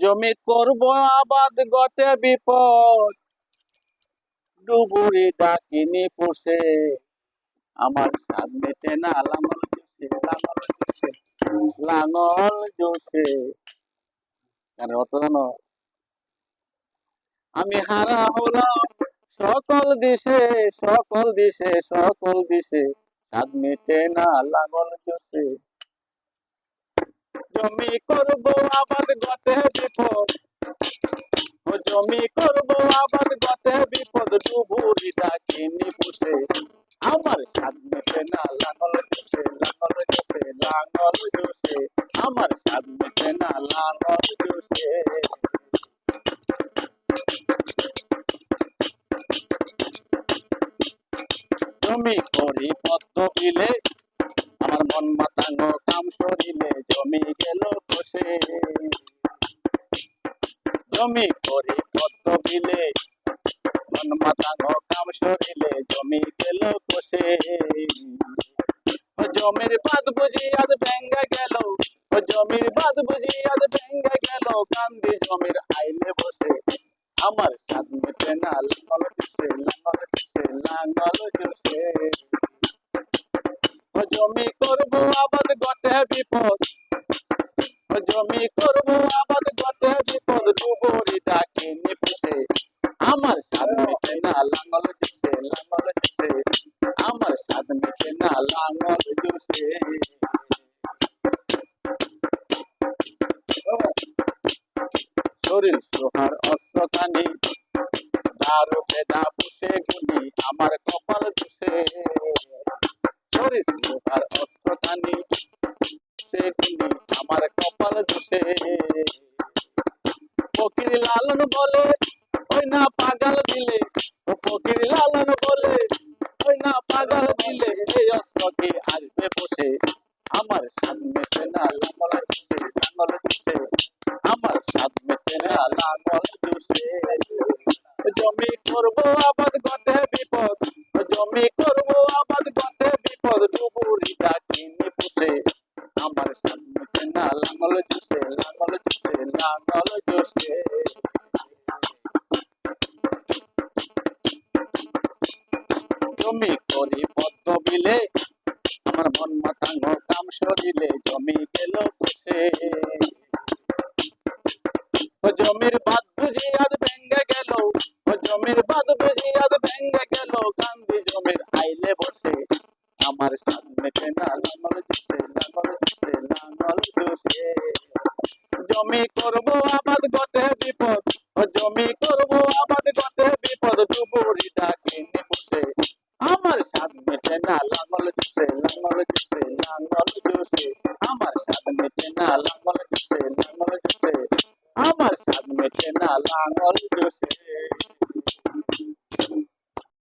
জমি করব আবাদ গটে বিপদ, ডুবুরি ডাকিনি পুষে, আমার স্বাদ মেটে না লাঙল জুসে, লাঙল জুসে, লাঙল জুসে। গানের অর্থ জানো? আমি হারা হলাম সকল দিশে, সকল দিশে, সকল দিশে, স্বাদ মেটে না লাঙল জুসে। জমি করব আবাদ গটে বিপদ, জমি করব আবাদ গটে বিপদ, ডুবুরি ডাকিনি পুষে, আমার স্বাদ মেটে না লাঙল জুসে, লাঙল জুসে, লাঙল জুসে, আমার স্বাদ মেটে না লাঙল জুসে। জমি করি পদ্ম বিলে, আমার মন মাতাঙ্গ কাম সরিলে, জমি গেল বসে। জমি করি পদ্ম বিলে, মন মাতাঙ্গ কাম সরিলে, জমি গেল বসে। জমির বাদ বুঝি আজ ভেঙ্গে গেল, জমির বাদ বুঝি আজ ভেঙ্গে গেল, কান্দি জমির আইলে বসে, আমার স্বাদ মেটে না লাঙল জুসে, লাঙল জুসে, লাঙল জুসে। জমি করব আবাদ গটে বিপদ, জমি করব আবাদ গটে বিপদ, ডুবুরি ডাকিনি পুষে, আমার স্বাদ মেটে না লাঙল জুসে, লাঙল জুসে, আমার স্বাদ মেটে না লাঙল জুসে। শরীর সোহার অস্ত্রখানি, দারু বেদা পুষে গুনি, আমার কপাল দুষে। শরীর সোহার অস্ত্রখানি, সে গুনি, আমার কপাল দুষে। ফকির লালন বলে ওই না পাগল দিলে, ফকির লালন বলে ওই না পাগল দিলে, এই অস্ত্র কি আসবে বসে, আমার স্বাদ মেটে না লাঙল জুসে, লাঙল জুসে, আমার স্বাদ মেটে না লাঙল জুসে। জমি করব আবাদ গটে বিপদ, জমি করব আবাদ গটে বিপদ, ডুবুরি ডাকিনি পুষে, আমার স্বাদ মেটে না লাঙল জুসে, লাঙল জুসে, লাঙল জুসে। জমি করি পদ্ম বিলে, আমার মন মাতাঙ্গ কাম সরিলে, জমি গেল বসে। জমির বাদ বুঝি আজ ভেঙ্গে গেল, জমির বাদ বুঝি আজ ভেঙ্গে গেল, কান্দি জমির আইলে বসে, আমার স্বাদ মেটে না লাঙল জুসে, লাঙল জুসে, লাঙল জুসে। জমি করব আবাদ গটে বিপদ, জমি করব আবাদ গটে বিপদ, ডুবুরি ডাকিনি পুষে, আমার স্বাদ মেটে না লাঙল জুসে, লাঙল জুসে, লাঙল জুসে, আমার স্বাদ মেটে না লাঙল জুসে, লাঙল জুসে, আমার স্বাদ মেটে না লাঙল জুসে।